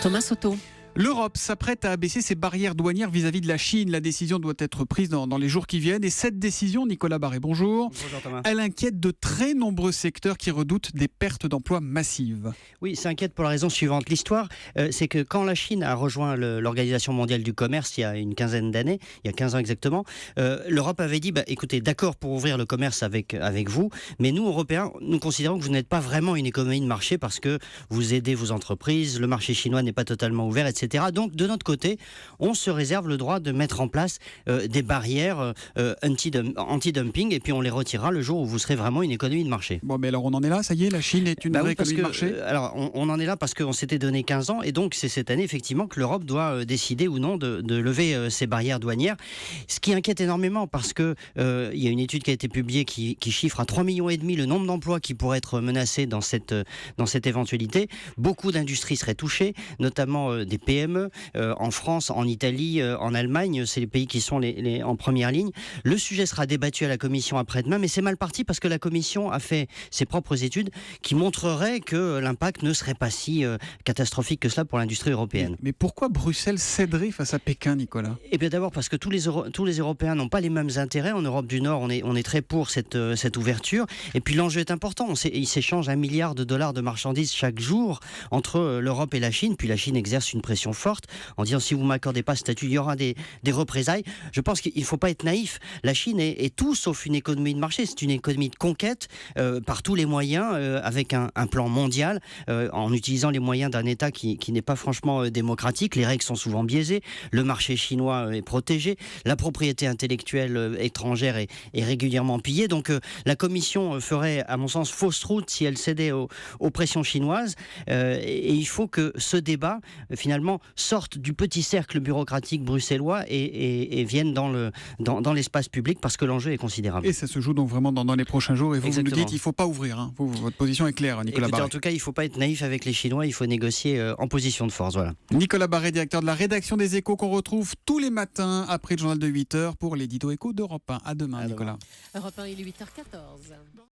Thomas Soto. L'Europe s'apprête à abaisser ses barrières douanières vis-à-vis de la Chine. La décision doit être prise dans les jours qui viennent. Et cette décision, Nicolas Barré, bonjour. Bonjour Thomas. Elle inquiète de très nombreux secteurs qui redoutent des pertes d'emplois massives. Oui, ça inquiète pour la raison suivante. L'histoire, c'est que quand la Chine a rejoint l'Organisation mondiale du commerce il y a une quinzaine d'années, il y a 15 ans exactement, l'Europe avait dit, écoutez, d'accord pour ouvrir le commerce avec vous, mais nous, Européens, nous considérons que vous n'êtes pas vraiment une économie de marché parce que vous aidez vos entreprises, le marché chinois n'est pas totalement ouvert, etc. Donc, de notre côté, on se réserve le droit de mettre en place des barrières anti-dumping et puis on les retirera le jour où vous serez vraiment une économie de marché. Bon, mais alors on en est là, ça y est, la Chine est une vraie économie de marché. Alors, on en est là parce qu'on s'était donné 15 ans et donc c'est cette année effectivement que l'Europe doit décider ou non de lever ses barrières douanières. Ce qui inquiète énormément parce que il y a une étude qui a été publiée qui chiffre à 3,5 millions le nombre d'emplois qui pourraient être menacés dans cette éventualité. Beaucoup d'industries seraient touchées, notamment des PME en France, en Italie, en Allemagne, c'est les pays qui sont en première ligne. Le sujet sera débattu à la Commission après-demain, mais c'est mal parti parce que la Commission a fait ses propres études qui montreraient que l'impact ne serait pas si catastrophique que cela pour l'industrie européenne. Mais pourquoi Bruxelles céderait face à Pékin, Nicolas ? Eh bien d'abord parce que tous les Européens n'ont pas les mêmes intérêts. En Europe du Nord, on est très pour cette ouverture. Et puis l'enjeu est important. Il s'échange $1 milliard de marchandises chaque jour entre l'Europe et la Chine. Puis la Chine exerce une pression forte en disant si vous ne m'accordez pas ce statut, il y aura des représailles. Je pense qu'il ne faut pas être naïf. La Chine est tout sauf une économie de marché. C'est une économie de conquête par tous les moyens, avec un plan mondial, en utilisant les moyens d'un État qui n'est pas franchement démocratique. Les règles sont souvent biaisées. Le marché chinois est protégé. La propriété intellectuelle étrangère est régulièrement pillée. Donc la Commission ferait, à mon sens, fausse route si elle cédait aux pressions chinoises. Et il faut que ce débat, finalement, sorte du petit cercle bureaucratique bruxellois et vienne dans l'espace public parce que l'enjeu est considérable. Et ça se joue donc vraiment dans les prochains jours. Et vous nous dites, il ne faut pas ouvrir. Hein. Votre position est claire, Nicolas Barré. En tout cas, il ne faut pas être naïf avec les Chinois. Il faut négocier en position de force. Voilà. Nicolas Barré, directeur de la rédaction des Échos, qu'on retrouve tous les matins après le journal de 8h pour l'édito Écho d'Europe 1. À demain, Nicolas. Europe 1, il est 8h14.